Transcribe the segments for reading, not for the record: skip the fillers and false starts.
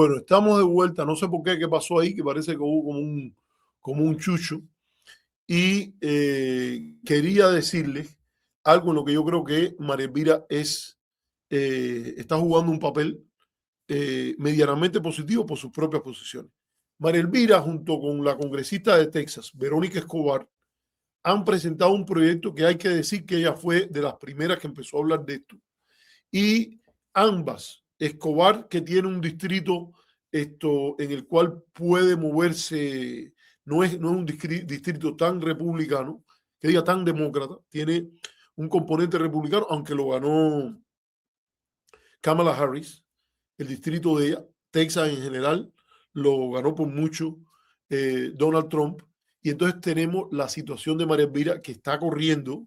Bueno, estamos de vuelta. No sé por qué pasó ahí, que parece que hubo como un chucho. Y quería decirles algo en lo que yo creo que María Elvira está jugando un papel medianamente positivo por sus propias posiciones. María Elvira, junto con la congresista de Texas, Verónica Escobar, han presentado un proyecto que hay que decir que ella fue de las primeras que empezó a hablar de esto. Y ambas, Escobar, que tiene un distrito en el cual puede moverse, no es un distrito tan republicano, que diga tan demócrata, tiene un componente republicano, aunque lo ganó Kamala Harris, el distrito de ella, Texas en general, lo ganó por mucho Donald Trump. Y entonces tenemos la situación de María Elvira, que está corriendo.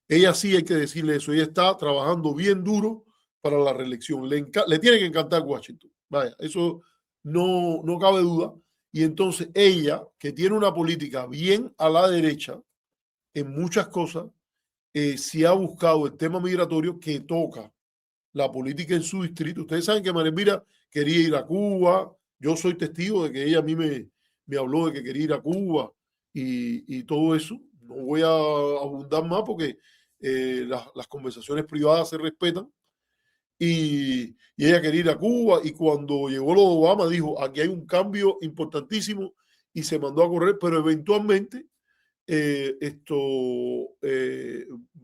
Ella sí hay que decirle eso, ella está trabajando bien duro para la reelección. Le tiene que encantar Washington. Vaya, eso no cabe duda. Y entonces ella, que tiene una política bien a la derecha en muchas cosas, sí ha buscado el tema migratorio que toca la política en su distrito. Ustedes saben que María Elvira quería ir a Cuba. Yo soy testigo de que ella a mí me habló de que quería ir a Cuba y todo eso. No voy a abundar más porque las conversaciones privadas se respetan. Y ella quería ir a Cuba y cuando llegó lo de Obama dijo, aquí hay un cambio importantísimo y se mandó a correr, pero eventualmente esto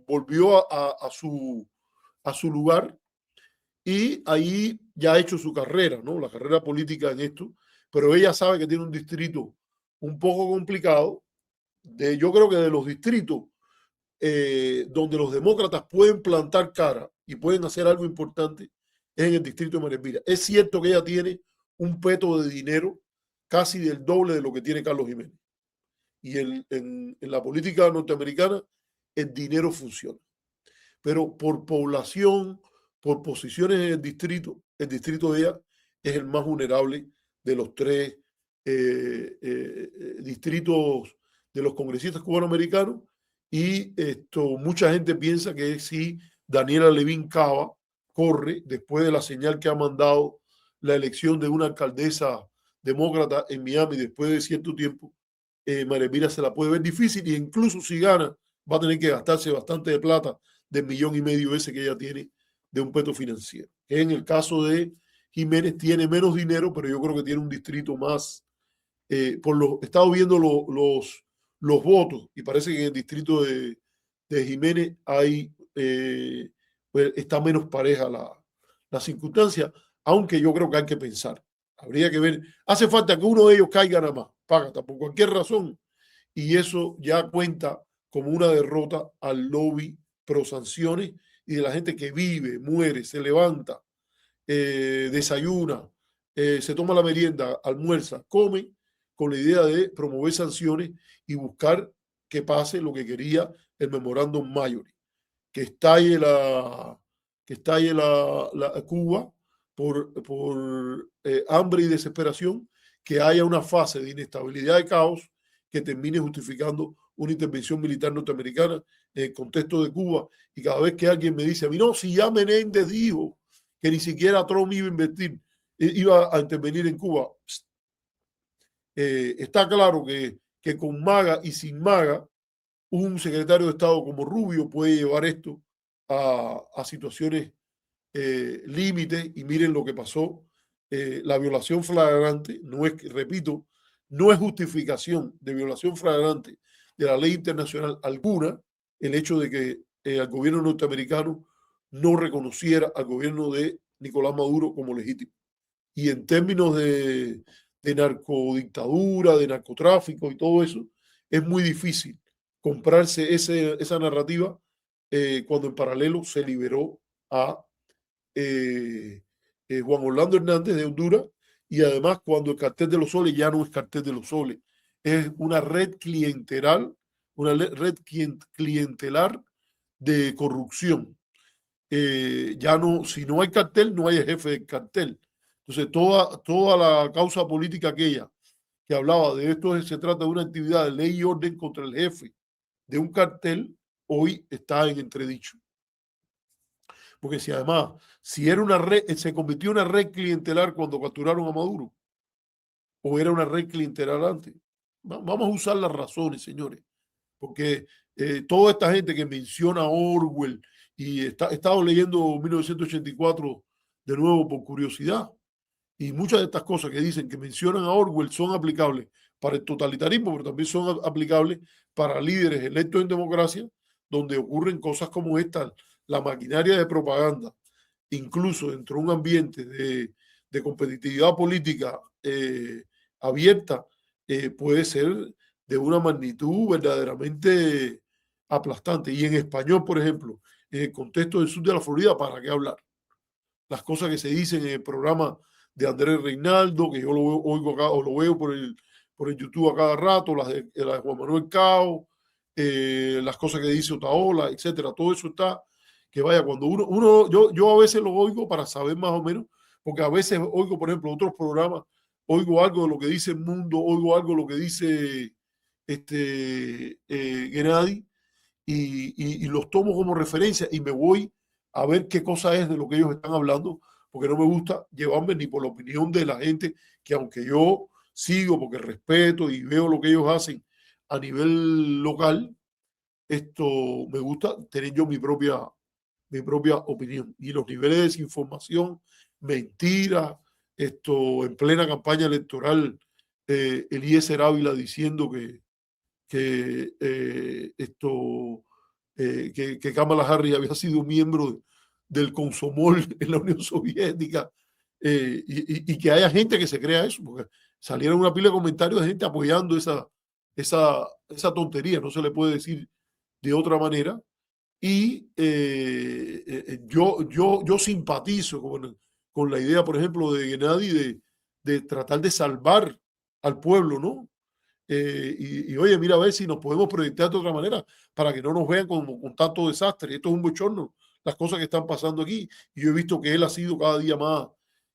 volvió a su lugar y ahí ya ha hecho su carrera, ¿no? La carrera política en esto, pero ella sabe que tiene un distrito un poco complicado. Yo creo que de los distritos donde los demócratas pueden plantar cara y pueden hacer algo importante es en el distrito de María Elvira. Es cierto que ella tiene un peto de dinero casi del doble de lo que tiene Carlos Jiménez. Y en la política norteamericana el dinero funciona. Pero por población, por posiciones en el distrito de ella es el más vulnerable de los tres distritos de los congresistas cubanoamericanos. Y mucha gente piensa que si Daniela Levin Cava corre después de la señal que ha mandado la elección de una alcaldesa demócrata en Miami después de cierto tiempo, María Elvira se la puede ver difícil y incluso si gana va a tener que gastarse bastante de plata del $1,500,000 ese que ella tiene de un peto financiero. En el caso de Jiménez tiene menos dinero, pero yo creo que tiene un distrito más. He estado viendo los votos y parece que en el distrito de Jiménez pues está menos pareja la circunstancia, aunque yo creo que hay que pensar. Habría que ver, hace falta que uno de ellos caiga nada más, págata, por cualquier razón, y eso ya cuenta como una derrota al lobby pro sanciones y de la gente que vive, muere, se levanta, desayuna, se toma la merienda, almuerza, come con la idea de promover sanciones y buscar que pase lo que quería el memorándum Mayori, que estalle Cuba por hambre y desesperación, que haya una fase de inestabilidad y caos que termine justificando una intervención militar norteamericana en el contexto de Cuba. Y cada vez que alguien me dice a mí, no, si ya Menéndez dijo que ni siquiera Trump iba a intervenir en Cuba, está claro que con maga y sin maga, un secretario de Estado como Rubio puede llevar esto a situaciones límites y miren lo que pasó. La violación flagrante, no es, repito, no es justificación de violación flagrante de la ley internacional alguna el hecho de que el gobierno norteamericano no reconociera al gobierno de Nicolás Maduro como legítimo. Y en términos de narcodictadura, de narcotráfico y todo eso, es muy difícil comprarse esa narrativa cuando en paralelo se liberó a Juan Orlando Hernández de Honduras y además cuando el cartel de los soles ya no es cartel de los soles, es una red clientelar, clientelar de corrupción. Ya no, si no hay cartel, no hay jefe del cartel. Entonces, toda la causa política aquella que hablaba de esto se trata de una actividad de ley y orden contra el jefe de un cartel, hoy está en entredicho. Porque si además, si era una red, se convirtió en una red clientelar cuando capturaron a Maduro, o era una red clientelar antes. Vamos a usar las razones, señores, porque toda esta gente que menciona a Orwell y he estado leyendo 1984 de nuevo por curiosidad, y muchas de estas cosas que dicen que mencionan a Orwell son aplicables para el totalitarismo, pero también son aplicables para líderes electos en democracia, donde ocurren cosas como esta, la maquinaria de propaganda, incluso dentro de un ambiente de competitividad política abierta, puede ser de una magnitud verdaderamente aplastante. Y en español, por ejemplo, en el contexto del sur de la Florida, ¿para qué hablar? Las cosas que se dicen en el programa de Andrés Reinaldo, que yo lo oigo acá, o lo veo por el YouTube a cada rato, las de Juan Manuel Cao, las cosas que dice Otaola, etcétera. Todo eso está, que vaya, cuando yo a veces lo oigo para saber más o menos, porque a veces oigo, por ejemplo, otros programas, oigo algo de lo que dice El Mundo, oigo algo de lo que dice Gennady, y los tomo como referencia y me voy a ver qué cosa es de lo que ellos están hablando, porque no me gusta llevarme ni por la opinión de la gente, que aunque yo sigo porque respeto y veo lo que ellos hacen a nivel local, esto me gusta tener yo mi propia opinión. Y los niveles de desinformación, mentira, esto en plena campaña electoral, Eliezer Ávila diciendo que Kamala Harris había sido miembro del Komsomol en la Unión Soviética, y que haya gente que se crea eso, porque salieron una pila de comentarios de gente apoyando esa tontería, no se le puede decir de otra manera. Y yo simpatizo con la idea, por ejemplo, de Gennady de tratar de salvar al pueblo, ¿no? Oye, mira a ver si nos podemos proyectar de otra manera para que no nos vean con tanto desastre. Esto es un bochorno, las cosas que están pasando aquí. Y yo he visto que él ha sido cada día más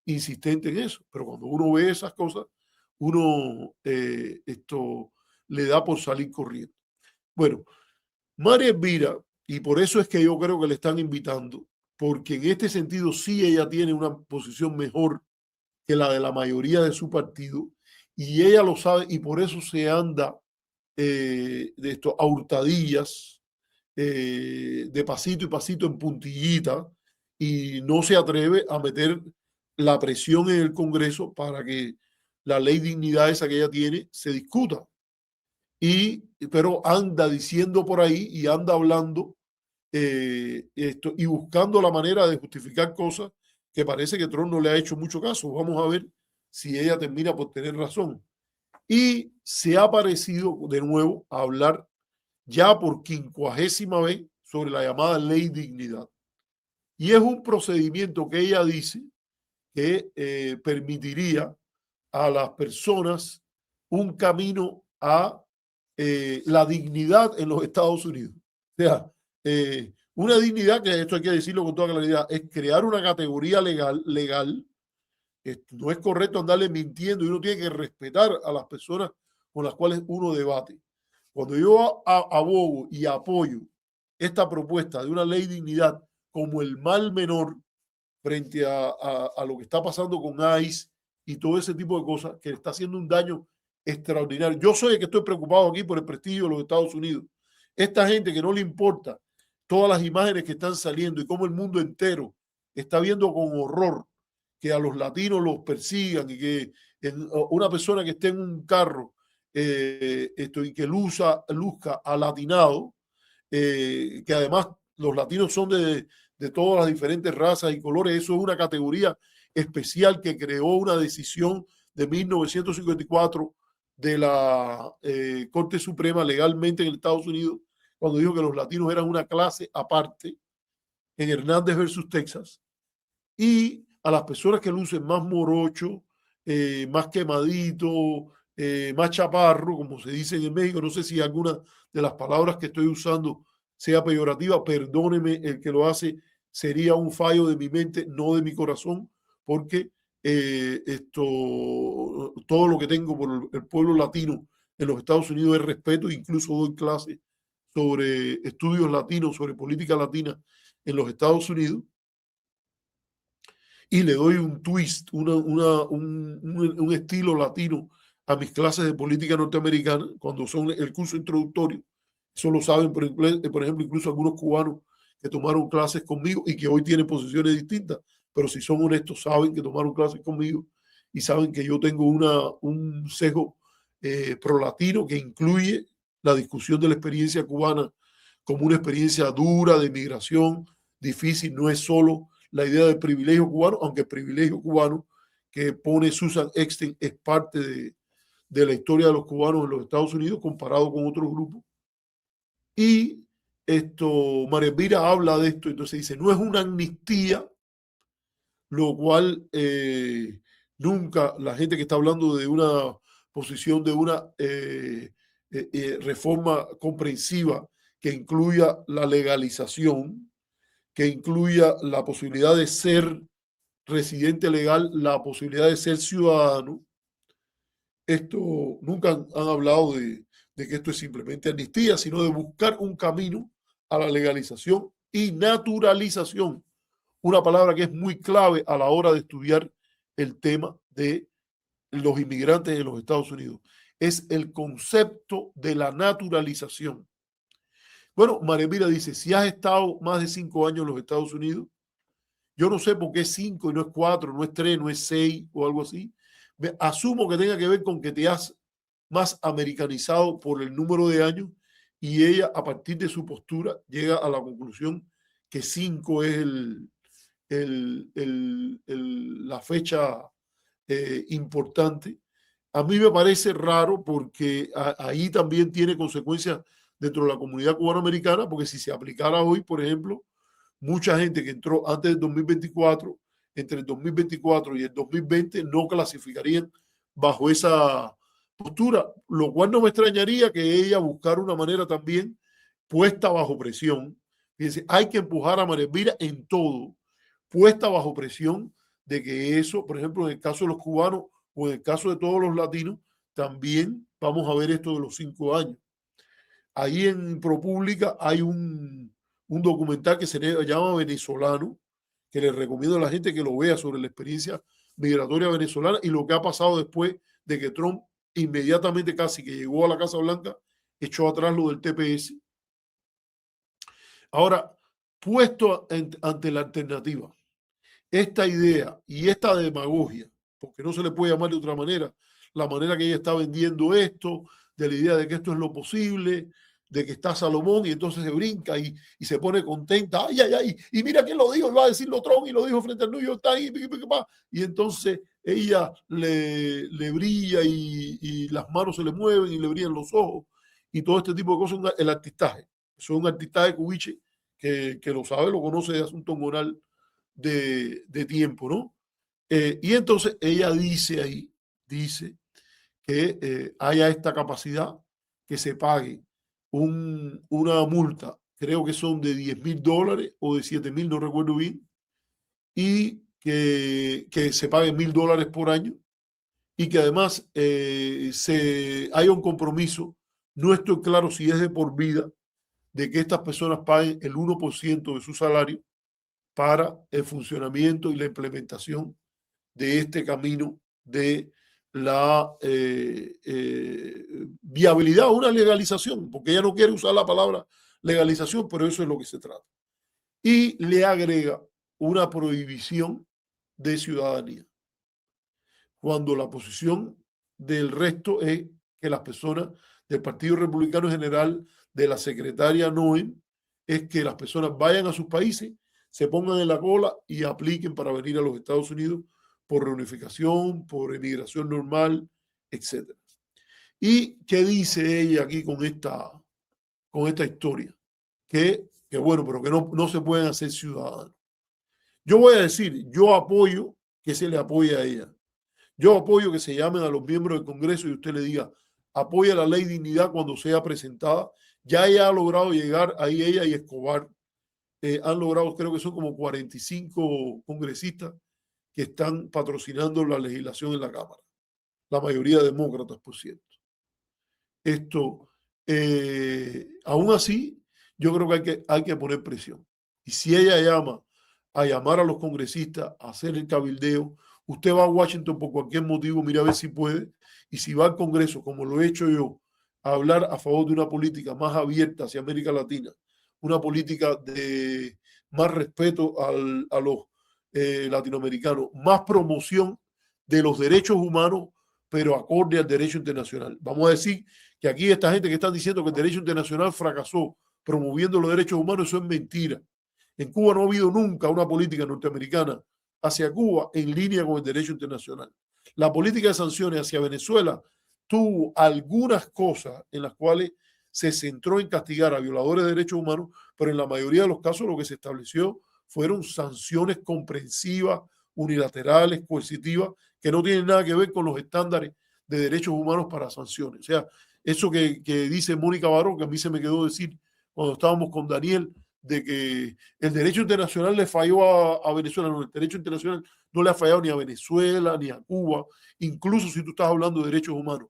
insistente en eso. Pero cuando uno ve esas cosas, uno esto le da por salir corriendo. Bueno, María Elvira, y por eso es que yo creo que le están invitando, porque en este sentido sí ella tiene una posición mejor que la de la mayoría de su partido, y ella lo sabe, y por eso se anda de esto a hurtadillas, de pasito y pasito en puntillita, y no se atreve a meter la presión en el Congreso para que la ley de dignidad esa que ella tiene se discuta. Pero anda diciendo por ahí y anda hablando esto y buscando la manera de justificar cosas que parece que Trump no le ha hecho mucho caso. Vamos a ver si ella termina por tener razón. Y se ha parecido de nuevo a hablar ya por 50ª vez sobre la llamada ley dignidad. Y es un procedimiento que ella dice que permitiría a las personas un camino a la dignidad en los Estados Unidos. O sea, una dignidad, que esto hay que decirlo con toda claridad, es crear una categoría legal. No es correcto andarle mintiendo y uno tiene que respetar a las personas con las cuales uno debate. Cuando yo abogo y apoyo esta propuesta de una ley de dignidad como el mal menor frente a lo que está pasando con ICE y todo ese tipo de cosas, que está haciendo un daño extraordinario. Yo soy el que estoy preocupado aquí por el prestigio de los Estados Unidos. Esta gente que no le importa todas las imágenes que están saliendo y cómo el mundo entero está viendo con horror que a los latinos los persigan y que una persona que esté en un carro y que luzca alatinado, que además los latinos son de todas las diferentes razas y colores. Eso es una categoría especial que creó una decisión de 1954 de la Corte Suprema legalmente en Estados Unidos, cuando dijo que los latinos eran una clase aparte en Hernández versus Texas. Y a las personas que lucen más morocho, más quemadito, más chaparro, como se dice en México, no sé si alguna de las palabras que estoy usando sea peyorativa, perdóneme el que lo hace, sería un fallo de mi mente, no de mi corazón, porque todo lo que tengo por el pueblo latino en los Estados Unidos es respeto, incluso doy clases sobre estudios latinos, sobre política latina en los Estados Unidos. y le doy un twist, un estilo latino a mis clases de política norteamericana, cuando son el curso introductorio. Eso lo saben, por ejemplo, incluso algunos cubanos que tomaron clases conmigo y que hoy tienen posiciones distintas, pero si son honestos, saben que tomaron clases conmigo y saben que yo tengo un sesgo pro-latino que incluye la discusión de la experiencia cubana como una experiencia dura de migración, difícil, no es solo la idea del privilegio cubano, aunque el privilegio cubano que pone Susan Eckstein es parte de la historia de los cubanos en los Estados Unidos comparado con otros grupos. Y María Elvira habla de esto, entonces dice, no es una amnistía, lo cual nunca la gente que está hablando de una posición de una reforma comprensiva que incluya la legalización, que incluya la posibilidad de ser residente legal, la posibilidad de ser ciudadano. Esto nunca han hablado de que esto es simplemente amnistía, sino de buscar un camino a la legalización y naturalización. Una palabra que es muy clave a la hora de estudiar el tema de los inmigrantes en los Estados Unidos. Es el concepto de la naturalización. Bueno, María Elvira dice, si has estado más de 5 años en los Estados Unidos, yo no sé por qué es 5 y no es 4, no es 3, no es 6 o algo así. Asumo que tenga que ver con que te has más americanizado por el número de años y ella, a partir de su postura, llega a la conclusión que 5 es la fecha importante. A mí me parece raro porque ahí también tiene consecuencias dentro de la comunidad cubanoamericana, porque si se aplicara hoy, por ejemplo, mucha gente que entró antes del 2024, entre el 2024 y el 2020, no clasificarían bajo esa postura, lo cual no me extrañaría que ella buscara una manera también puesta bajo presión. Fíjense, hay que empujar a María Elvira en todo, puesta bajo presión de que eso, por ejemplo, en el caso de los cubanos o en el caso de todos los latinos, también vamos a ver esto de los 5 años. Ahí en ProPublica hay un documental que se llama Venezolano, que les recomiendo a la gente que lo vea sobre la experiencia migratoria venezolana y lo que ha pasado después de que Trump inmediatamente casi que llegó a la Casa Blanca, echó atrás lo del TPS. Ahora, puesto ante la alternativa, esta idea y esta demagogia, porque no se le puede llamar de otra manera, la manera que ella está vendiendo esto, de la idea de que esto es lo posible, de que está Salomón y entonces se brinca y se pone contenta, ay, ay, ay, y mira quién lo dijo, iba a decirlo Trump y lo dijo frente al New York Times, y entonces ella le brilla y las manos se le mueven y le brillan los ojos y todo este tipo de cosas, el artistaje. Eso es un artistaje cubiche que lo sabe, lo conoce de asunto moral de tiempo, ¿no? Y entonces ella dice ahí, dice que haya esta capacidad que se pague una multa, creo que son de $10,000 o de 7,000, no recuerdo bien, y que se paguen $1,000 por año y que además haya un compromiso, no estoy claro si es de por vida, de que estas personas paguen el 1% de su salario para el funcionamiento y la implementación de este camino de la viabilidad, una legalización, porque ella no quiere usar la palabra legalización, pero eso es lo que se trata. Y le agrega una prohibición de ciudadanía, cuando la posición del resto es que las personas del Partido Republicano en general, de la secretaria Noem, es que las personas vayan a sus países, se pongan en la cola y apliquen para venir a los Estados Unidos por reunificación, por emigración normal, etc. ¿Y qué dice ella aquí con esta historia? Que bueno, pero que no se pueden hacer ciudadanos. Yo voy a decir, yo apoyo que se le apoye a ella. Yo apoyo que se llamen a los miembros del Congreso y usted le diga, apoya la ley de dignidad cuando sea presentada. Ya ella ha logrado llegar, ahí ella y Escobar han logrado, creo que son como 45 congresistas que están patrocinando la legislación en la Cámara. La mayoría demócratas, por cierto. Aún así, yo creo que hay que poner presión. Y si ella llama a llamar a los congresistas, a hacer el cabildeo. Usted va a Washington por cualquier motivo, mira a ver si puede, y si va al Congreso, como lo he hecho yo, a hablar a favor de una política más abierta hacia América Latina, una política de más respeto a los latinoamericanos, más promoción de los derechos humanos, pero acorde al derecho internacional. Vamos a decir que aquí esta gente que está diciendo que el derecho internacional fracasó promoviendo los derechos humanos, eso es mentira. En Cuba no ha habido nunca una política norteamericana hacia Cuba en línea con el derecho internacional. La política de sanciones hacia Venezuela tuvo algunas cosas en las cuales se centró en castigar a violadores de derechos humanos, pero en la mayoría de los casos lo que se estableció fueron sanciones comprensivas, unilaterales, coercitivas, que no tienen nada que ver con los estándares de derechos humanos para sanciones. O sea, eso que dice Mónica Baró, que a mí se me quedó decir cuando estábamos con Daniel, de que el derecho internacional le falló a Venezuela. No, el derecho internacional no le ha fallado ni a Venezuela ni a Cuba, incluso si tú estás hablando de derechos humanos.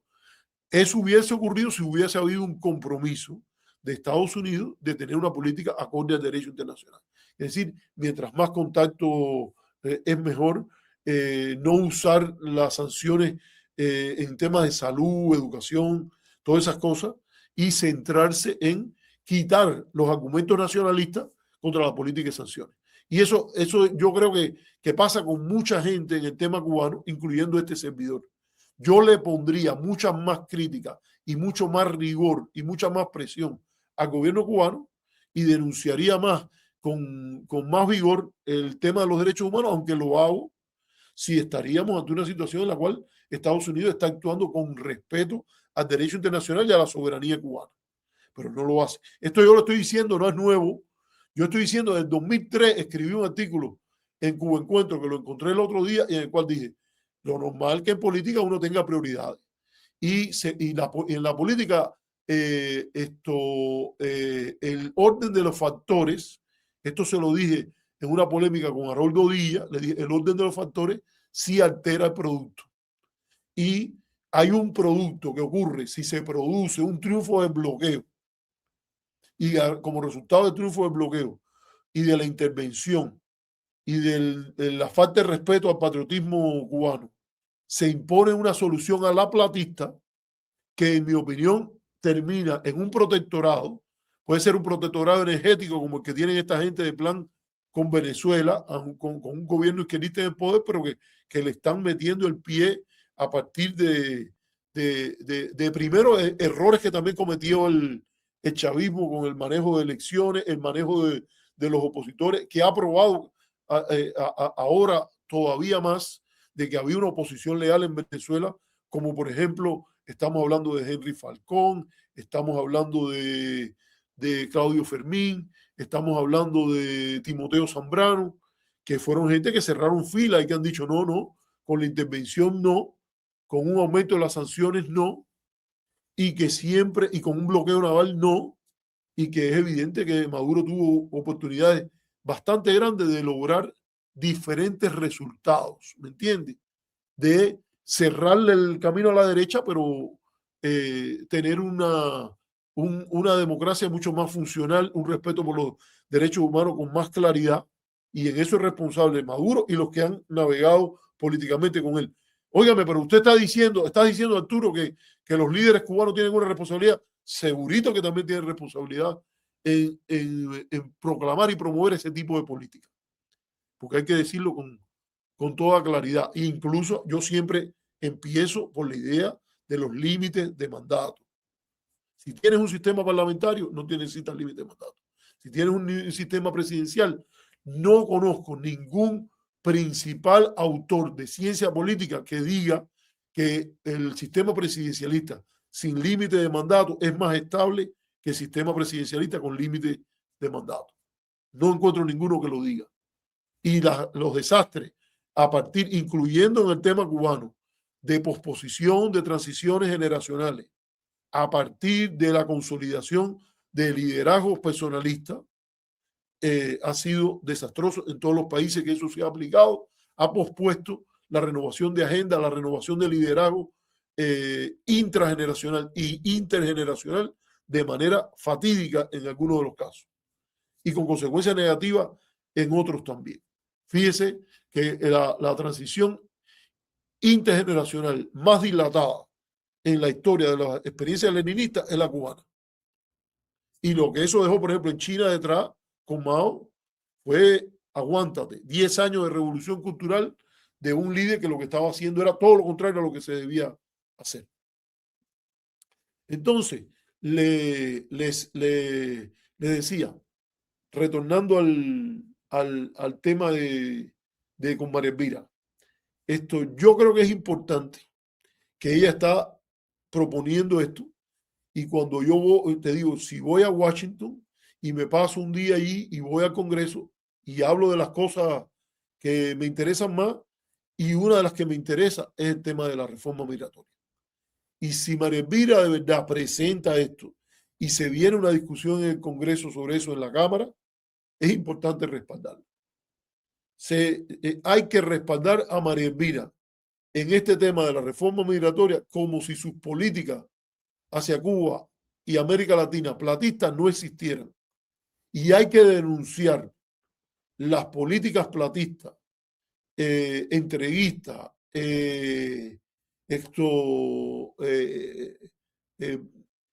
Eso hubiese ocurrido si hubiese habido un compromiso de Estados Unidos de tener una política acorde al derecho internacional. Es decir, mientras más contacto es mejor, no usar las sanciones en temas de salud, educación, todas esas cosas, y centrarse en quitar los argumentos nacionalistas contra la política de sanciones. Y eso yo creo que pasa con mucha gente en el tema cubano, incluyendo este servidor. Yo le pondría muchas más críticas y mucho más rigor y mucha más presión al gobierno cubano y denunciaría más con más vigor el tema de los derechos humanos, aunque lo hago si estaríamos ante una situación en la cual Estados Unidos está actuando con respeto al derecho internacional y a la soberanía cubana. Pero no lo hace. Esto yo lo estoy diciendo, no es nuevo. Yo estoy diciendo, en el 2003 escribí un artículo en Cuba Encuentro, que lo encontré el otro día, y en el cual dije, lo normal que en política uno tenga prioridades. En la política, el orden de los factores, esto se lo dije en una polémica con Haroldo Díaz, le dije, el orden de los factores sí altera el producto. Y hay un producto que ocurre si se produce un triunfo del bloqueo y como resultado del triunfo del bloqueo y de la intervención y de la falta de respeto al patriotismo cubano, se impone una solución a la platista que, en mi opinión, termina en un protectorado. Puede ser un protectorado energético como el que tienen esta gente de plan con Venezuela, con un gobierno izquierdista en el poder, pero que le están metiendo el pie a partir de primero errores que también cometió el chavismo con el manejo de elecciones, el manejo de los opositores, que ha probado ahora todavía más de que había una oposición leal en Venezuela, como por ejemplo, estamos hablando de Henry Falcón, estamos hablando de Claudio Fermín, estamos hablando de Timoteo Zambrano, que fueron gente que cerraron fila y que han dicho no, con la intervención no, con un aumento de las sanciones no, y que siempre, y con un bloqueo naval no, y que es evidente que Maduro tuvo oportunidades bastante grandes de lograr diferentes resultados, ¿me entiendes? De cerrarle el camino a la derecha, pero tener una democracia mucho más funcional, un respeto por los derechos humanos con más claridad, y en eso es responsable Maduro y los que han navegado políticamente con él. Óigame, pero usted está diciendo Arturo, que los líderes cubanos tienen una responsabilidad. Segurito que también tienen responsabilidad en proclamar y promover ese tipo de política, porque hay que decirlo con toda claridad. E incluso yo siempre empiezo por la idea de los límites de mandato. Si tienes un sistema parlamentario, no necesitas límite de mandato. Si tienes un sistema presidencial, no conozco ningún principal autor de ciencia política que diga que el sistema presidencialista sin límite de mandato es más estable que el sistema presidencialista con límite de mandato. No encuentro ninguno que lo diga. Y los desastres a partir, incluyendo en el tema cubano, de posposición de transiciones generacionales, a partir de la consolidación de liderazgos personalistas, ha sido desastroso en todos los países que eso se ha aplicado, ha pospuesto la renovación de agenda, la renovación de liderazgo intrageneracional e intergeneracional de manera fatídica en algunos de los casos y con consecuencias negativas en otros también. Fíjese que la transición intergeneracional más dilatada en la historia de la experiencia leninista es la cubana. Y lo que eso dejó, por ejemplo, en China detrás, con Mao, fue, aguántate, 10 años de revolución cultural de un líder que lo que estaba haciendo era todo lo contrario a lo que se debía hacer. Entonces, le decía, retornando al tema de con María Elvira, yo creo que es importante que ella está proponiendo esto. Y cuando yo te digo, si voy a Washington y me paso un día allí y voy al Congreso y hablo de las cosas que me interesan más, y una de las que me interesa es el tema de la reforma migratoria. Y si María Elvira de verdad presenta esto y se viene una discusión en el Congreso sobre eso en la Cámara, es importante respaldarlo. Hay que respaldar a María Elvira en este tema de la reforma migratoria como si sus políticas hacia Cuba y América Latina platistas no existieran. Y hay que denunciar las políticas platistas, entreguistas,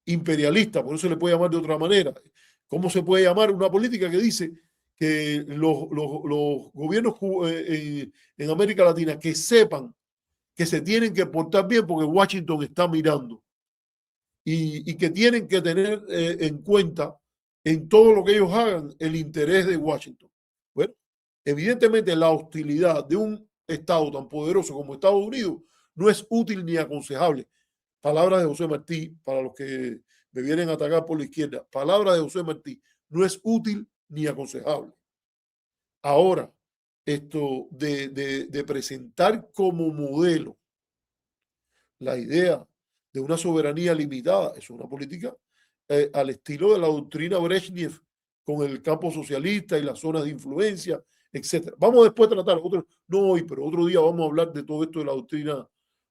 imperialistas, por eso se le puede llamar de otra manera. ¿Cómo se puede llamar una política que dice que los gobiernos en América Latina que sepan que se tienen que portar bien porque Washington está mirando? Y que tienen que tener en cuenta en todo lo que ellos hagan el interés de Washington. Bueno, evidentemente la hostilidad de un Estado tan poderoso como Estados Unidos no es útil ni aconsejable. Palabras de José Martí, para los que me vienen a atacar por la izquierda, palabras de José Martí, no es útil ni aconsejable. Ahora, esto de presentar como modelo la idea de una soberanía limitada, es una política al estilo de la doctrina Brezhnev con el campo socialista y las zonas de influencia, etcétera. Vamos después a tratar, no hoy, pero otro día vamos a hablar de todo esto de la doctrina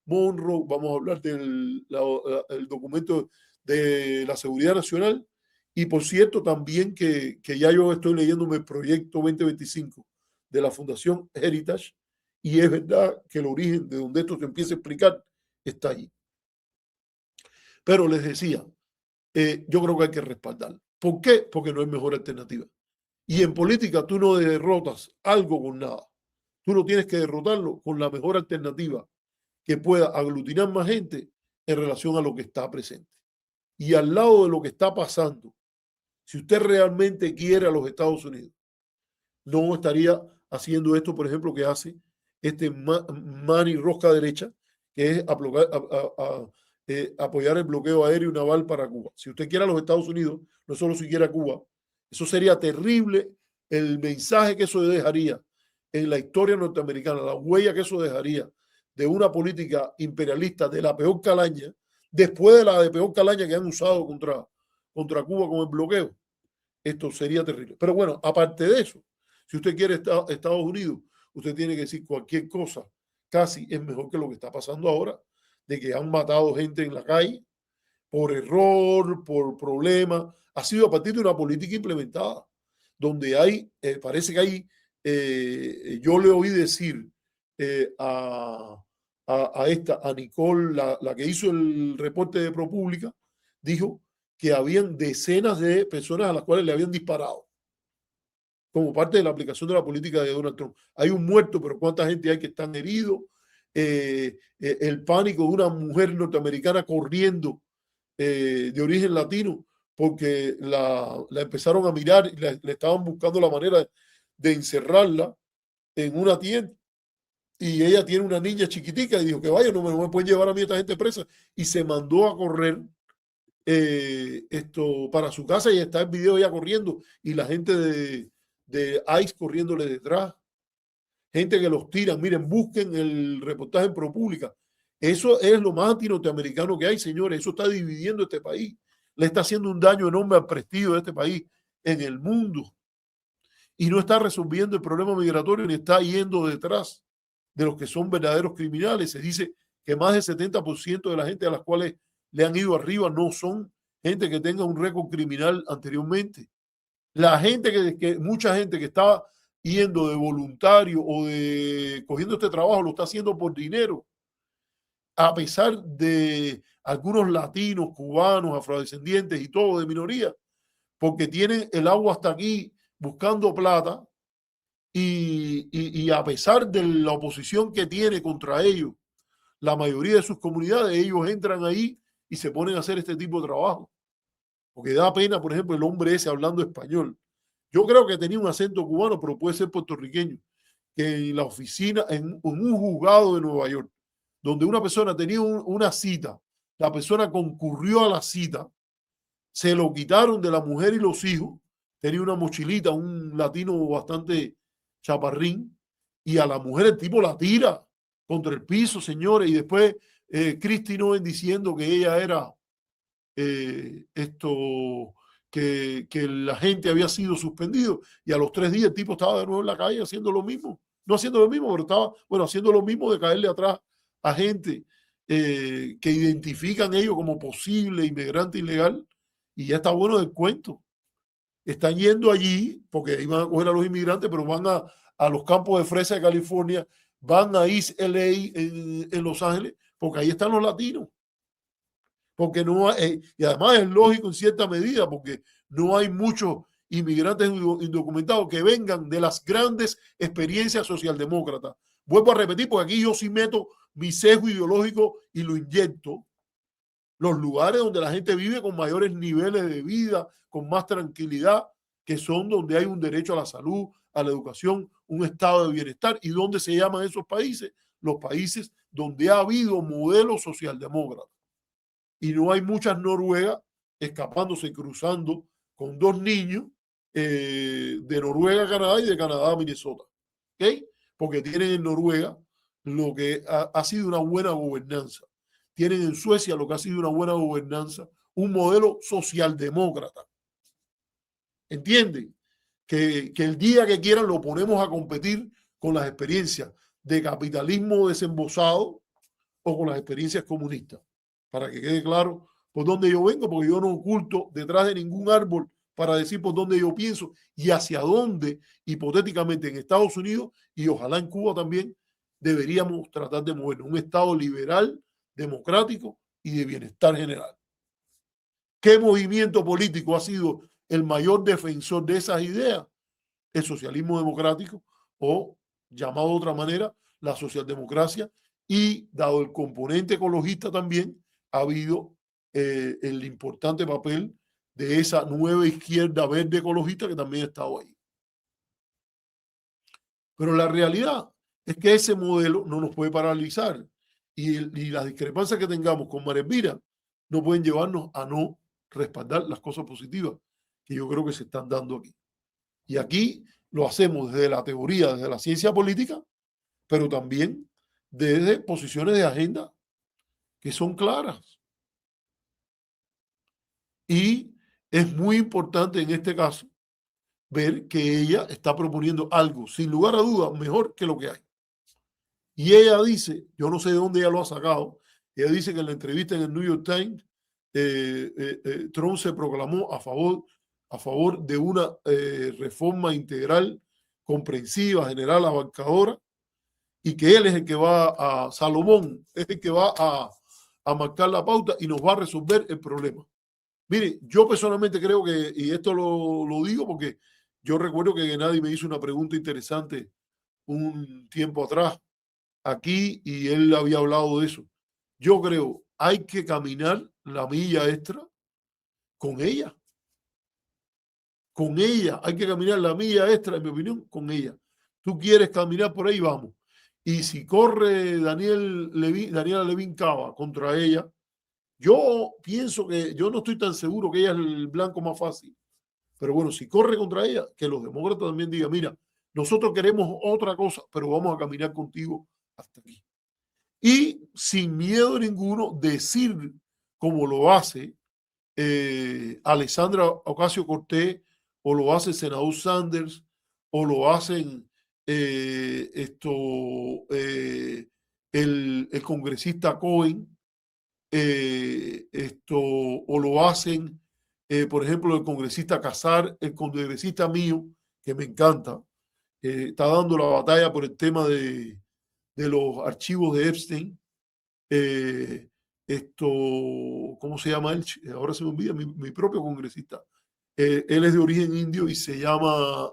Monroe, vamos a hablar del documento de la seguridad nacional y por cierto también que ya yo estoy leyéndome el proyecto 2025 de la Fundación Heritage y es verdad que el origen de donde esto se empieza a explicar está allí. Pero les decía, yo creo que hay que respaldar. ¿Por qué? Porque no hay mejor alternativa. Y en política tú no derrotas algo con nada. Tú no tienes que derrotarlo con la mejor alternativa que pueda aglutinar más gente en relación a lo que está presente. Y al lado de lo que está pasando, si usted realmente quiere a los Estados Unidos, no estaría haciendo esto, por ejemplo, que hace este Manny Rosca Derecha, que es apoyar el bloqueo aéreo y naval para Cuba. Si usted quiere a los Estados Unidos, no solo si quiere a Cuba, eso sería terrible el mensaje que eso dejaría en la historia norteamericana, la huella que eso dejaría de una política imperialista de la peor calaña, después de la de peor calaña que han usado contra Cuba con el bloqueo. Esto sería terrible. Pero bueno, aparte de eso, si usted quiere Estados Unidos, usted tiene que decir cualquier cosa, casi es mejor que lo que está pasando ahora, de que han matado gente en la calle por error, por problema. Ha sido a partir de una política implementada, donde hay, parece que hay, yo le oí decir a Nicole, la que hizo el reporte de ProPublica, dijo que habían decenas de personas a las cuales le habían disparado como parte de la aplicación de la política de Donald Trump. Hay un muerto, pero ¿cuánta gente hay que están heridos? El pánico de una mujer norteamericana corriendo de origen latino porque la empezaron a mirar y le estaban buscando la manera de encerrarla en una tienda. Y ella tiene una niña chiquitica y dijo que vaya, no me pueden llevar a mí esta gente presa. Y se mandó a correr para su casa y está el video ya corriendo y la gente de ICE corriéndole detrás. Gente que los tiran. Miren, busquen el reportaje en ProPublica. Eso es lo más anti-norteamericano que hay, señores. Eso está dividiendo este país. Le está haciendo un daño enorme al prestigio de este país en el mundo. Y no está resolviendo el problema migratorio ni está yendo detrás de los que son verdaderos criminales. Se dice que más del 70% de la gente a las cuales le han ido arriba no son gente que tenga un récord criminal anteriormente. La gente mucha gente que estaba yendo de voluntario o de cogiendo este trabajo, lo está haciendo por dinero, a pesar de algunos latinos, cubanos, afrodescendientes y todo de minoría, porque tienen el agua hasta aquí buscando plata y a pesar de la oposición que tiene contra ellos, la mayoría de sus comunidades, ellos entran ahí y se ponen a hacer este tipo de trabajo. Porque da pena, por ejemplo, el hombre ese hablando español. Yo creo que tenía un acento cubano, pero puede ser puertorriqueño, que en la oficina, en un juzgado de Nueva York, donde una persona tenía una cita, la persona concurrió a la cita, se lo quitaron de la mujer y los hijos, tenía una mochilita, un latino bastante chaparrín, y a la mujer el tipo la tira contra el piso, señores, y después Christy Noen diciendo que ella era que la gente había sido suspendido, y a los 3 días el tipo estaba de nuevo en la calle haciendo lo mismo, no haciendo lo mismo, pero estaba, bueno, haciendo lo mismo de caerle atrás a gente que identifican ellos como posible inmigrante ilegal, y ya está bueno del cuento. Están yendo allí, porque iban a coger a los inmigrantes, pero van a los campos de fresa de California, van a East LA en Los Ángeles, porque ahí están los latinos. Porque no hay, y además es lógico en cierta medida, porque no hay muchos inmigrantes indocumentados que vengan de las grandes experiencias socialdemócratas. Vuelvo a repetir, porque aquí yo sí meto mi sesgo ideológico y lo inyecto. Los lugares donde la gente vive con mayores niveles de vida, con más tranquilidad, que son donde hay un derecho a la salud, a la educación, un estado de bienestar. ¿Y dónde se llaman esos países? Los países donde ha habido modelos socialdemócratas. Y no hay muchas noruegas escapándose, cruzando con 2 niños de Noruega a Canadá y de Canadá a Minnesota. ¿Okay? Porque tienen en Noruega lo que ha sido una buena gobernanza. Tienen en Suecia lo que ha sido una buena gobernanza, un modelo socialdemócrata. ¿Entienden? Que el día que quieran lo ponemos a competir con las experiencias de capitalismo desembosado o con las experiencias comunistas. Para que quede claro por dónde yo vengo, porque yo no oculto detrás de ningún árbol para decir por dónde yo pienso y hacia dónde, hipotéticamente en Estados Unidos y ojalá en Cuba también, deberíamos tratar de movernos. Un Estado liberal, democrático y de bienestar general. ¿Qué movimiento político ha sido el mayor defensor de esas ideas? El socialismo democrático, o llamado de otra manera, la socialdemocracia, y dado el componente ecologista también, ha habido el importante papel de esa nueva izquierda verde ecologista que también ha estado ahí. Pero la realidad es que ese modelo no nos puede paralizar, y las discrepancias que tengamos con María Elvira no pueden llevarnos a no respaldar las cosas positivas que yo creo que se están dando aquí. Y aquí lo hacemos desde la teoría, desde la ciencia política, pero también desde posiciones de agenda que son claras. Y es muy importante en este caso ver que ella está proponiendo algo, sin lugar a dudas, mejor que lo que hay. Y ella dice, yo no sé de dónde ella lo ha sacado, ella dice que en la entrevista en el New York Times, Trump se proclamó a favor de una reforma integral, comprensiva, general, abarcadora, y que él es el que va a, Salomón, es el que va a marcar la pauta y nos va a resolver el problema. Mire, yo personalmente creo que, y esto lo digo porque yo recuerdo que Gennady me hizo una pregunta interesante un tiempo atrás aquí y él había hablado de eso. Yo creo, hay que caminar la milla extra con ella. Con ella, hay que caminar la milla extra, en mi opinión, con ella. Tú quieres caminar por ahí, vamos. Y si corre Daniela Levin Cava contra ella, yo pienso que, yo no estoy tan seguro que ella es el blanco más fácil. Pero bueno, si corre contra ella, que los demócratas también digan, mira, nosotros queremos otra cosa, pero vamos a caminar contigo hasta aquí. Y sin miedo ninguno decir, como lo hace Alexandra Ocasio-Cortez, o lo hace el senador Sanders, o lo hacen el congresista Cohen, o lo hacen, por ejemplo, el congresista Casar, el congresista mío, que me encanta, está dando la batalla por el tema de los archivos de Epstein. ¿Cómo se llama él? Ahora se me olvida, mi propio congresista. Él es de origen indio y se llama,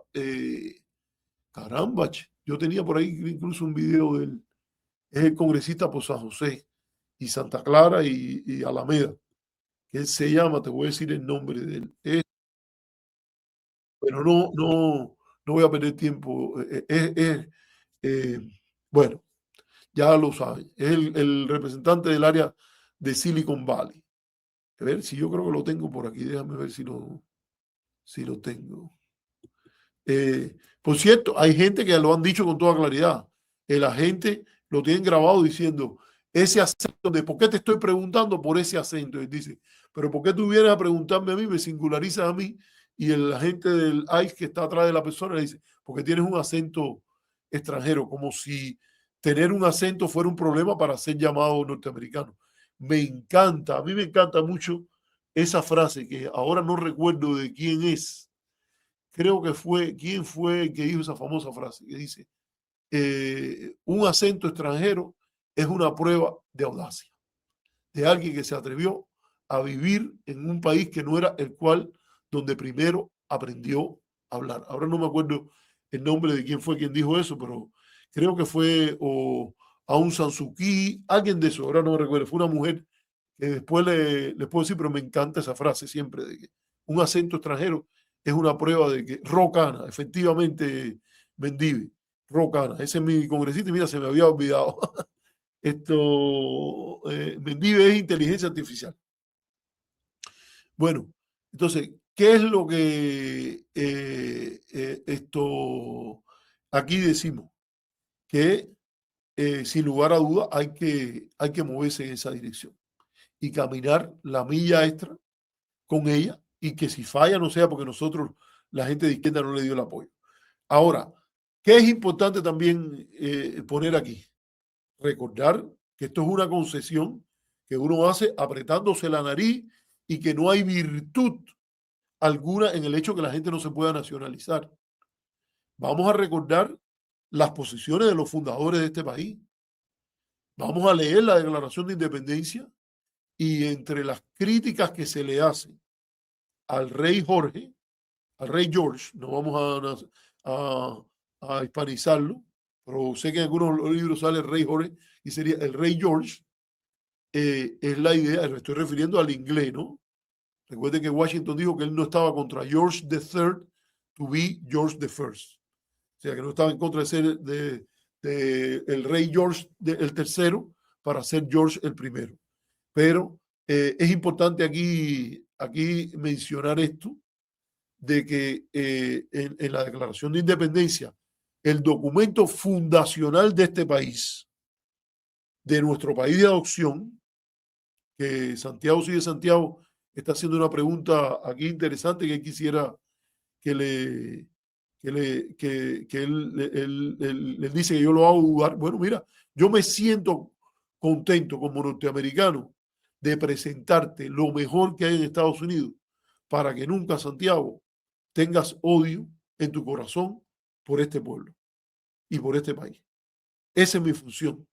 caramba, yo tenía por ahí incluso un video de él. Es el congresista por San José y Santa Clara y Alameda. Que él se llama, te voy a decir el nombre de él. Pero no voy a perder tiempo. Eh, bueno, ya lo saben. Es el representante del área de Silicon Valley. A ver si yo creo que lo tengo por aquí. Déjame ver si lo tengo. Por cierto, hay gente que lo han dicho con toda claridad. El agente lo tienen grabado diciendo ese acento de ¿por qué te estoy preguntando por ese acento? Él dice, pero ¿por qué tú vienes a preguntarme a mí? Me singularizas a mí. Y el agente del ICE que está atrás de la persona le dice, porque tienes un acento extranjero, como si tener un acento fuera un problema para ser llamado norteamericano. Me encanta, a mí me encanta mucho esa frase que ahora no recuerdo de quién es. Creo que ¿quién fue el que dijo esa famosa frase? Que dice, un acento extranjero es una prueba de audacia, de alguien que se atrevió a vivir en un país que no era el cual, donde primero aprendió a hablar. Ahora no me acuerdo el nombre de quién fue quien dijo eso, pero creo que fue Aung San Suu Kyi, alguien de eso, ahora no me recuerdo, fue una mujer que después les puedo decir, pero me encanta esa frase siempre, de que un acento extranjero es una prueba de que Rocana, efectivamente, Mendive, Rocana, ese es mi congresista y mira, se me había olvidado. Mendive es inteligencia artificial. Bueno, entonces, ¿qué es lo que aquí decimos? Que sin lugar a duda hay que moverse en esa dirección y caminar la milla extra con ella y que si falla no sea porque nosotros, la gente de izquierda, no le dio el apoyo. Ahora, ¿qué es importante también poner aquí? Recordar que esto es una concesión que uno hace apretándose la nariz y que no hay virtud alguna en el hecho que la gente no se pueda nacionalizar. Vamos a recordar las posiciones de los fundadores de este país. Vamos a leer la Declaración de Independencia y entre las críticas que se le hacen al rey Jorge, al rey George, no vamos a hispanizarlo, pero sé que en algunos libros sale el rey Jorge y sería el rey George, es la idea, me estoy refiriendo al inglés, ¿no? Recuerden que Washington dijo que él no estaba contra George III to be George I. O sea, que no estaba en contra de ser el rey George el tercero para ser George el primero. Pero es importante aquí mencionar esto, de que en la Declaración de Independencia, el documento fundacional de este país, de nuestro país de adopción, que Santiago sigue Santiago, está haciendo una pregunta aquí interesante que quisiera que él dice que yo lo hago dudar. Bueno, mira, yo me siento contento como norteamericano de presentarte lo mejor que hay en Estados Unidos para que nunca, Santiago, tengas odio en tu corazón por este pueblo y por este país. Esa es mi función.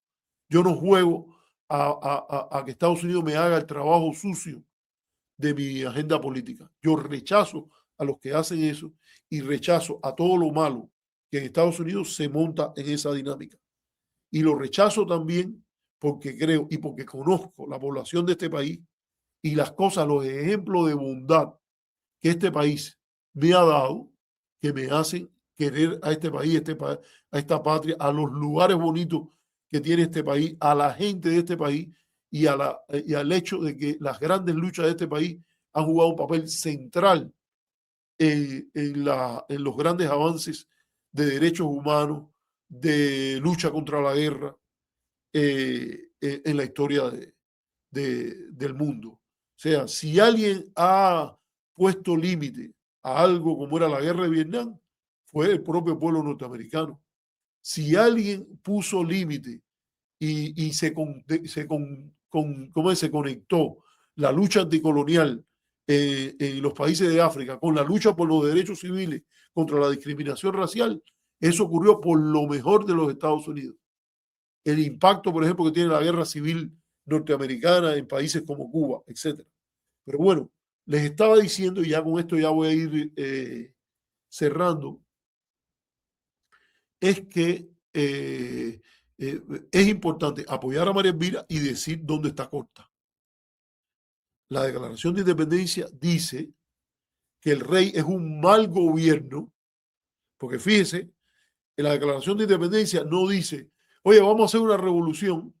Yo no juego a que Estados Unidos me haga el trabajo sucio de mi agenda política. Yo rechazo a los que hacen eso y rechazo a todo lo malo que en Estados Unidos se monta en esa dinámica. Y lo rechazo también porque creo y porque conozco la población de este país y las cosas, los ejemplos de bondad que este país me ha dado, que me hacen querer a este país, a esta patria, a los lugares bonitos que tiene este país, a la gente de este país y al hecho de que las grandes luchas de este país han jugado un papel central en los grandes avances de derechos humanos, de lucha contra la guerra en la historia del mundo. O sea, si alguien ha puesto límite a algo como era la guerra de Vietnam, fue el propio pueblo norteamericano. Si alguien puso límite y se conectó la lucha anticolonial en los países de África con la lucha por los derechos civiles contra la discriminación racial, Eso ocurrió por lo mejor de los Estados Unidos. El impacto, por ejemplo, que tiene la guerra civil norteamericana en países como Cuba, etc. Pero bueno, les estaba diciendo, y ya con esto ya voy a ir cerrando, es que es importante apoyar a María Elvira y decir dónde está corta. La Declaración de Independencia dice que el rey es un mal gobierno, porque fíjese, en la Declaración de Independencia no dice, oye, vamos a hacer una revolución.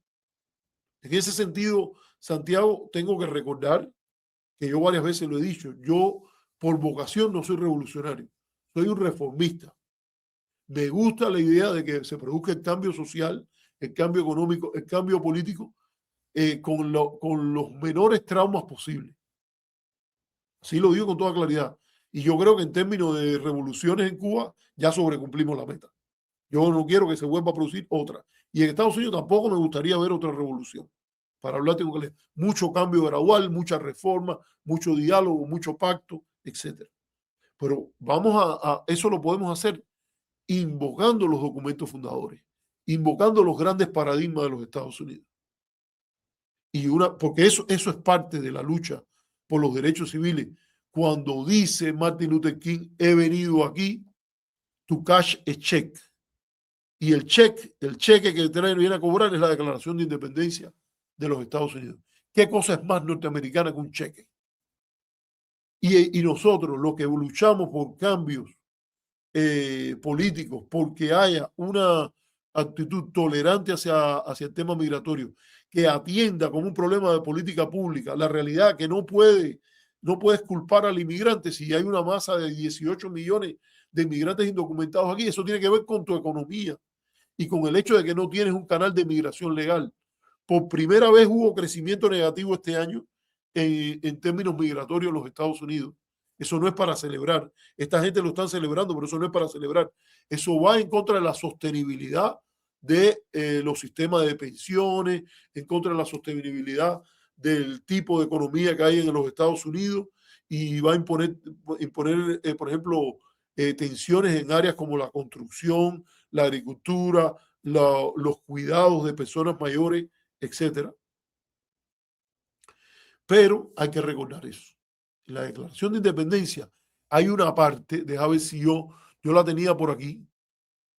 En ese sentido, Santiago, tengo que recordar que yo varias veces lo he dicho, yo por vocación no soy revolucionario, soy un reformista. Me gusta la idea de que se produzca el cambio social, el cambio económico, el cambio político, con los menores traumas posibles. Así lo digo con toda claridad. Y yo creo que en términos de revoluciones en Cuba ya sobrecumplimos la meta. Yo no quiero que se vuelva a producir otra. Y en Estados Unidos tampoco me gustaría ver otra revolución. Para hablar tengo que leer mucho cambio gradual, mucha reforma, mucho diálogo, mucho pacto, etc. Pero eso lo podemos hacer invocando los documentos fundadores, invocando los grandes paradigmas de los Estados Unidos. Porque eso es parte de la lucha por los derechos civiles. Cuando dice Martin Luther King, he venido aquí to cash a check. Y el cheque que viene a cobrar es la Declaración de Independencia de los Estados Unidos. ¿Qué cosa es más norteamericana que un cheque? Y nosotros, los que luchamos por cambios políticos, porque haya una actitud tolerante hacia el tema migratorio, que atienda como un problema de política pública la realidad que no puedes culpar al inmigrante si hay una masa de 18 millones de inmigrantes indocumentados aquí. Eso tiene que ver con tu economía y con el hecho de que no tienes un canal de migración legal. Por primera vez hubo crecimiento negativo este año en términos migratorios en los Estados Unidos. Eso no es para celebrar. Esta gente lo están celebrando, pero eso no es para celebrar. Eso va en contra de la sostenibilidad de los sistemas de pensiones, en contra de la sostenibilidad del tipo de economía que hay en los Estados Unidos y va a imponer por ejemplo, tensiones en áreas como la construcción, la agricultura, los cuidados de personas mayores, etcétera. Pero hay que recordar eso. En la Declaración de Independencia hay una parte, deja ver si yo la tenía por aquí,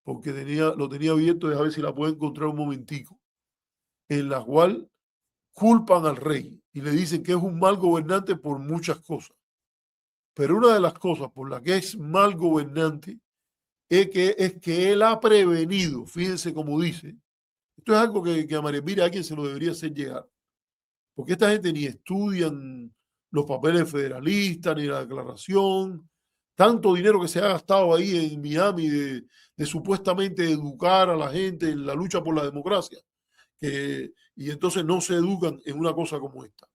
porque lo tenía abierto, deja ver si la puedo encontrar un momentico, en la cual culpan al rey y le dicen que es un mal gobernante por muchas cosas. Pero una de las cosas por las que es mal gobernante es que él ha prevenido, fíjense cómo dice, esto es algo que a María Elvira a quien se lo debería hacer llegar, porque esta gente ni estudian los papeles federalistas, ni la declaración, tanto dinero que se ha gastado ahí en Miami de supuestamente educar a la gente en la lucha por la democracia, y entonces no se educan en una cosa como esta.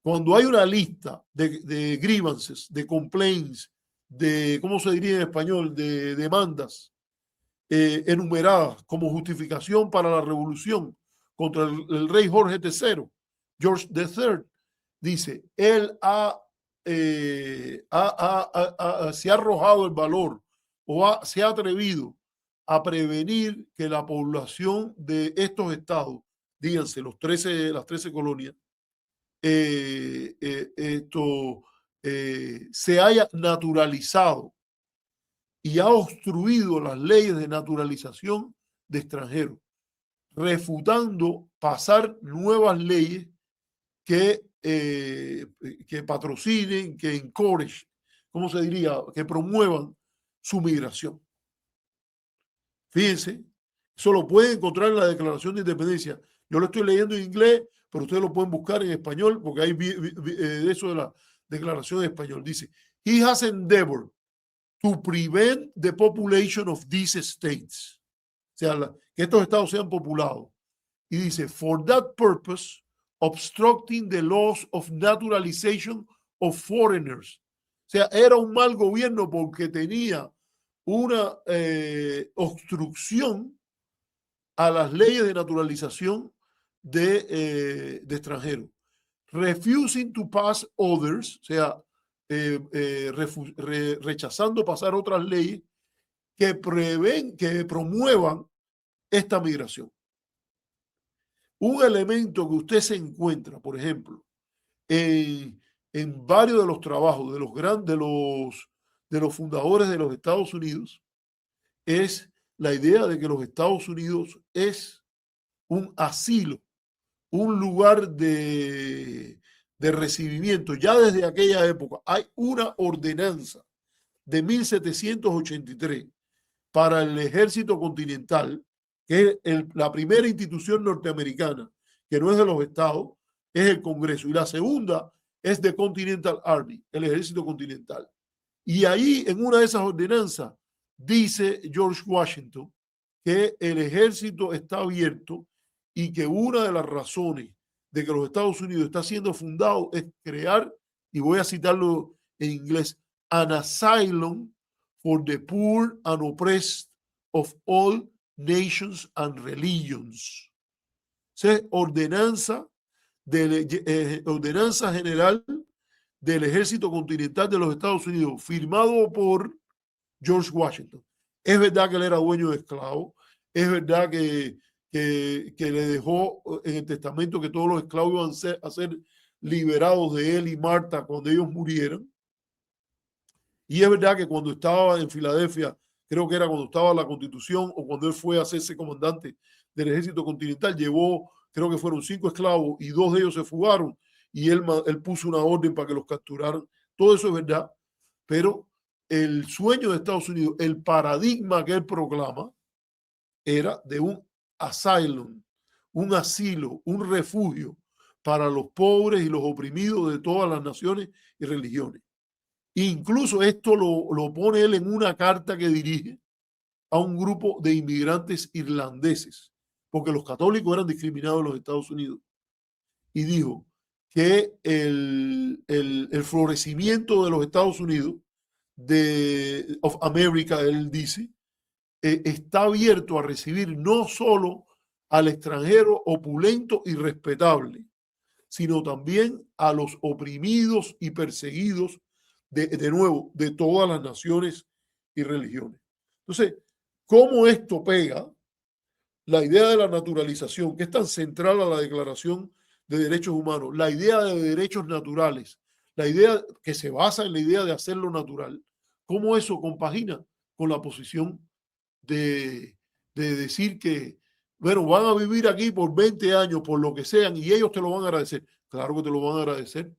Cuando hay una lista de grievances, de complaints, ¿cómo se diría en español?, de demandas enumeradas como justificación para la revolución contra el rey Jorge III, George III, dice, él se ha arrojado el valor se ha atrevido a prevenir que la población de estos estados, díganse las 13 colonias, se haya naturalizado y ha obstruido las leyes de naturalización de extranjeros, refutando pasar nuevas leyes que patrocinen, que encourage, ¿cómo se diría?, que promuevan su migración. Fíjense, eso lo pueden encontrar en la Declaración de Independencia. Yo lo estoy leyendo en inglés, pero ustedes lo pueden buscar en español, porque hay de eso de la Declaración en español. Dice, he has endeavored to prevent the population of these states. O sea, que estos estados sean populados. Y dice, for that purpose, obstructing the laws of naturalization of foreigners. O sea, era un mal gobierno porque tenía una obstrucción a las leyes de naturalización de extranjeros. Refusing to pass others, o sea, rechazando pasar otras leyes que promuevan esta migración. Un elemento que usted se encuentra, por ejemplo, en varios de los trabajos de los fundadores de los Estados Unidos, es la idea de que los Estados Unidos es un asilo, un lugar de recibimiento. Ya desde aquella época hay una ordenanza de 1783 para el ejército continental, que es la primera institución norteamericana que no es de los estados, es el Congreso, y la segunda es de Continental Army, el ejército continental. Y ahí, en una de esas ordenanzas, dice George Washington que el ejército está abierto y que una de las razones de que los Estados Unidos está siendo fundado es crear, y voy a citarlo en inglés, an asylum for the poor and oppressed of all nations and religions. Ordenanza general del ejército continental de los Estados Unidos, firmado por George Washington. Es verdad que él era dueño de esclavos, es verdad que le dejó en el testamento que todos los esclavos iban a ser liberados de él y Marta cuando ellos murieran. Y es verdad que cuando estaba en Filadelfia, creo que era cuando estaba la Constitución o cuando él fue a hacerse comandante del ejército continental, llevó, creo que fueron 5 esclavos y 2 de ellos se fugaron y él puso una orden para que los capturaran. Todo eso es verdad, pero el sueño de Estados Unidos, el paradigma que él proclama, era de un asylum, un asilo, un refugio para los pobres y los oprimidos de todas las naciones y religiones. Incluso esto lo pone él en una carta que dirige a un grupo de inmigrantes irlandeses, porque los católicos eran discriminados en los Estados Unidos. Y dijo que el florecimiento de los Estados Unidos, of America, él dice, está abierto a recibir no solo al extranjero opulento y respetable, sino también a los oprimidos y perseguidos de nuevo, de todas las naciones y religiones. Entonces, ¿cómo esto pega la idea de la naturalización, que es tan central a la Declaración de Derechos Humanos, la idea de derechos naturales, la idea que se basa en la idea de hacerlo natural? ¿Cómo eso compagina con la posición de decir que, bueno, van a vivir aquí por 20 años, por lo que sean, y ellos te lo van a agradecer? Claro que te lo van a agradecer,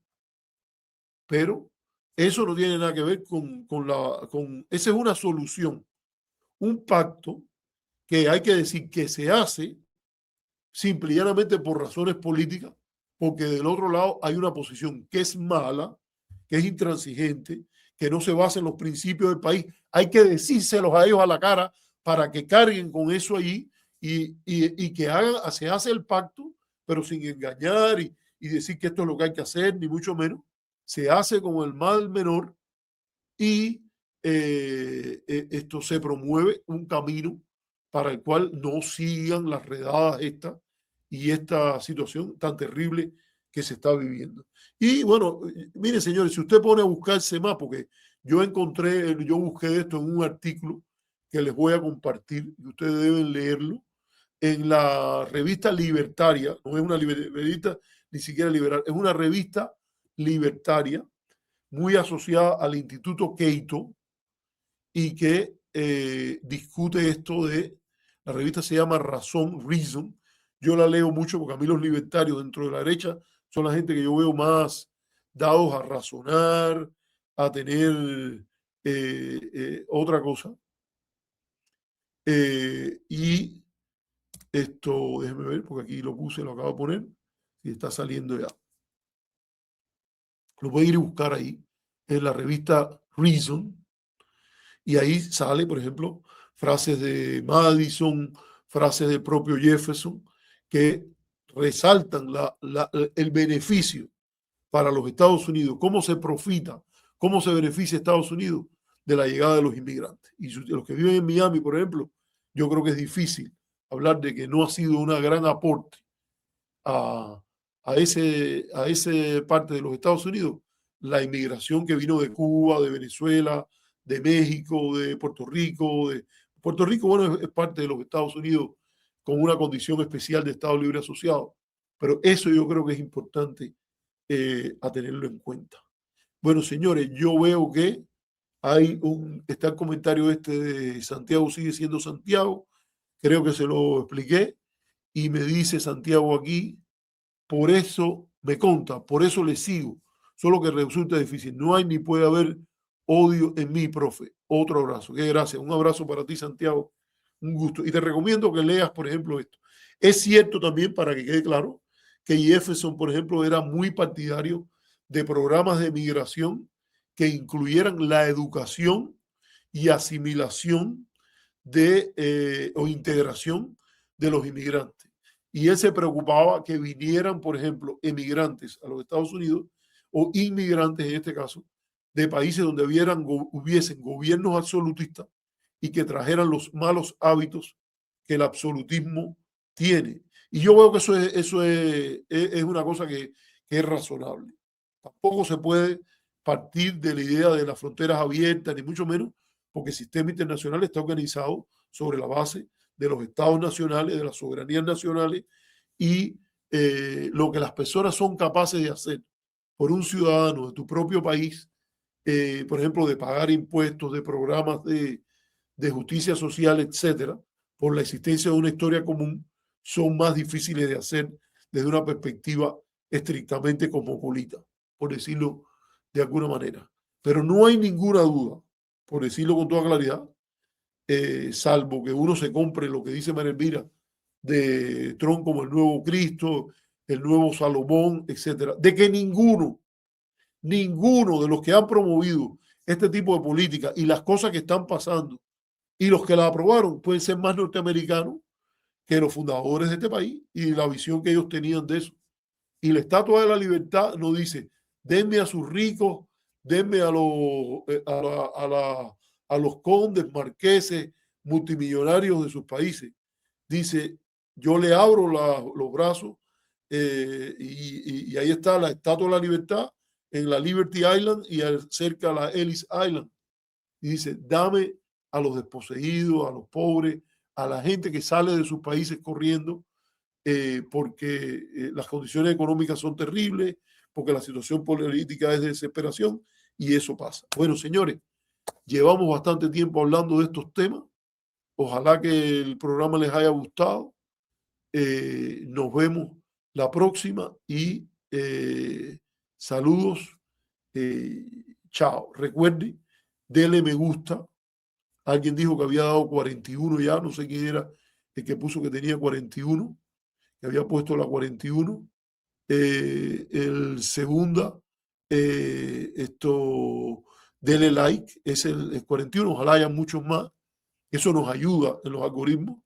pero eso no tiene nada que ver esa es una solución, un pacto que hay que decir que se hace simple y llanamente por razones políticas, porque del otro lado hay una posición que es mala, que es intransigente, que no se basa en los principios del país. Hay que decírselos a ellos a la cara para que carguen con eso allí y que se hace el pacto, pero sin engañar y decir que esto es lo que hay que hacer, ni mucho menos. Se hace con el mal menor y esto se promueve un camino para el cual no sigan las redadas estas y esta situación tan terrible que se está viviendo. Y bueno, miren señores, si usted pone a buscarse más, porque yo busqué esto en un artículo que les voy a compartir y ustedes deben leerlo, en la revista Libertaria, no es una revista ni siquiera liberal, es una revista libertaria muy asociada al Instituto Cato y que discute esto la revista se llama Razón, Reason. Yo la leo mucho porque a mí los libertarios dentro de la derecha son la gente que yo veo más dados a razonar, a tener otra cosa. Y esto, déjeme ver, porque aquí lo puse, lo acabo de poner, y está saliendo ya. Lo pueden ir a buscar ahí, en la revista Reason, y ahí sale, por ejemplo, frases de Madison, frases del propio Jefferson, que resaltan el beneficio para los Estados Unidos, cómo se profita, cómo se beneficia Estados Unidos de la llegada de los inmigrantes. Y los que viven en Miami, por ejemplo, yo creo que es difícil hablar de que no ha sido una gran aporte a ese parte de los Estados Unidos, la inmigración que vino de Cuba, de Venezuela, de México, de Puerto Rico. Puerto Rico, bueno, es parte de los Estados Unidos con una condición especial de Estado Libre Asociado, pero eso yo creo que es importante a tenerlo en cuenta. Bueno, señores, yo veo que está el comentario este de Santiago sigue siendo Santiago, creo que se lo expliqué, y me dice Santiago aquí, por eso me conta, por eso le sigo, solo que resulta difícil, no hay ni puede haber odio en mí, profe. Otro abrazo, qué gracias, un abrazo para ti, Santiago, un gusto. Y te recomiendo que leas, por ejemplo, esto. Es cierto también, para que quede claro, que Jefferson, por ejemplo, era muy partidario de programas de migración que incluyeran la educación y asimilación o integración de los inmigrantes. Y él se preocupaba que vinieran, por ejemplo, emigrantes a los Estados Unidos o inmigrantes, en este caso, de países donde hubiesen gobiernos absolutistas y que trajeran los malos hábitos que el absolutismo tiene. Y yo veo que eso es una cosa que es razonable. Tampoco se puede partir de la idea de las fronteras abiertas, ni mucho menos, porque el sistema internacional está organizado sobre la base de los estados nacionales, de las soberanías nacionales y lo que las personas son capaces de hacer por un ciudadano de tu propio país, por ejemplo, de pagar impuestos, de programas de justicia social, etcétera, por la existencia de una historia común, son más difíciles de hacer desde una perspectiva estrictamente cosmopolita, por decirlo de alguna manera. Pero no hay ninguna duda, por decirlo con toda claridad, salvo que uno se compre lo que dice María Elvira de Trump como el nuevo Cristo, el nuevo Salomón, etcétera, de que ninguno de los que han promovido este tipo de política y las cosas que están pasando y los que la aprobaron pueden ser más norteamericanos que los fundadores de este país y la visión que ellos tenían de eso. Y la Estatua de la Libertad no dice, denme a sus ricos, denme a los condes, marqueses, multimillonarios de sus países. Dice, yo le abro los brazos y ahí está la Estatua de la Libertad en la Liberty Island y cerca la Ellis Island. Y dice, dame a los desposeídos, a los pobres, a la gente que sale de sus países corriendo porque las condiciones económicas son terribles, porque la situación política es de desesperación y eso pasa. Bueno, señores, llevamos bastante tiempo hablando de estos temas. Ojalá que el programa les haya gustado. Nos vemos la próxima y saludos. Chao. Recuerden, denle me gusta. Alguien dijo que había dado 41 ya, no sé quién era el que puso que tenía 41, que había puesto la 41. El segunda, denle like, es el 41, ojalá haya muchos más. Eso nos ayuda en los algoritmos.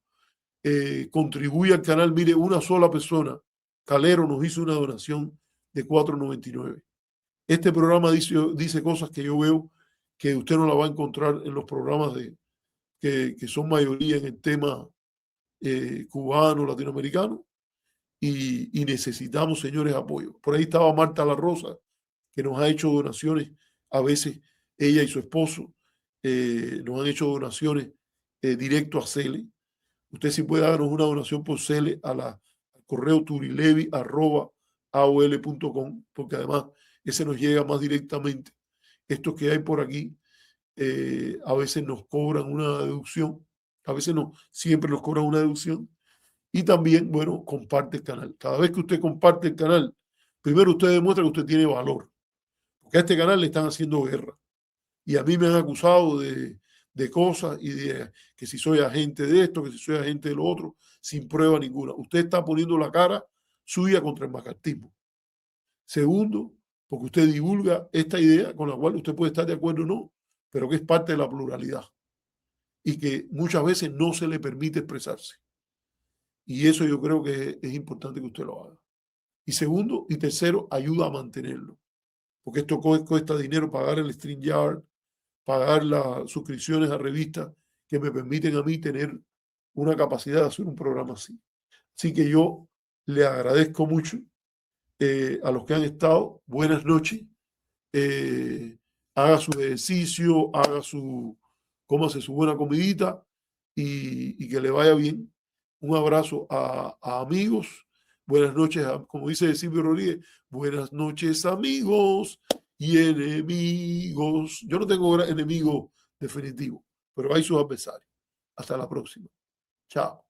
Contribuye al canal. Mire, una sola persona, Calero, nos hizo una donación de $4.99. Este programa dice cosas que yo veo que usted no la va a encontrar en los programas que son mayoría en el tema cubano, latinoamericano, y necesitamos, señores, apoyo. Por ahí estaba Marta La Rosa, que nos ha hecho donaciones, a veces ella y su esposo nos han hecho donaciones directo a Cele. Usted sí puede darnos una donación por Cele al correo turilevi@aol.com, porque además ese nos llega más directamente. Estos que hay por aquí a veces nos cobran una deducción, a veces no, siempre nos cobran una deducción. Y también, bueno, comparte el canal. Cada vez que usted comparte el canal, primero usted demuestra que usted tiene valor, porque a este canal le están haciendo guerra. Y a mí me han acusado de cosas y de que si soy agente de esto, que si soy agente de lo otro, sin prueba ninguna. Usted está poniendo la cara suya contra el macartismo. Segundo, porque usted divulga esta idea con la cual usted puede estar de acuerdo o no, pero que es parte de la pluralidad y que muchas veces no se le permite expresarse. Y eso yo creo que es importante que usted lo haga. Y segundo y tercero, ayuda a mantenerlo. Porque esto cuesta dinero, pagar el StreamYard, pagar las suscripciones a revistas que me permiten a mí tener una capacidad de hacer un programa así. Así que yo le agradezco mucho a los que han estado. Buenas noches. haga su ejercicio, cómase su buena comidita y que le vaya bien. Un abrazo a amigos. Buenas noches, como dice Silvio Rodríguez, buenas noches amigos y enemigos. Yo no tengo enemigo definitivo, pero hay sus adversarios. Hasta la próxima. Chao.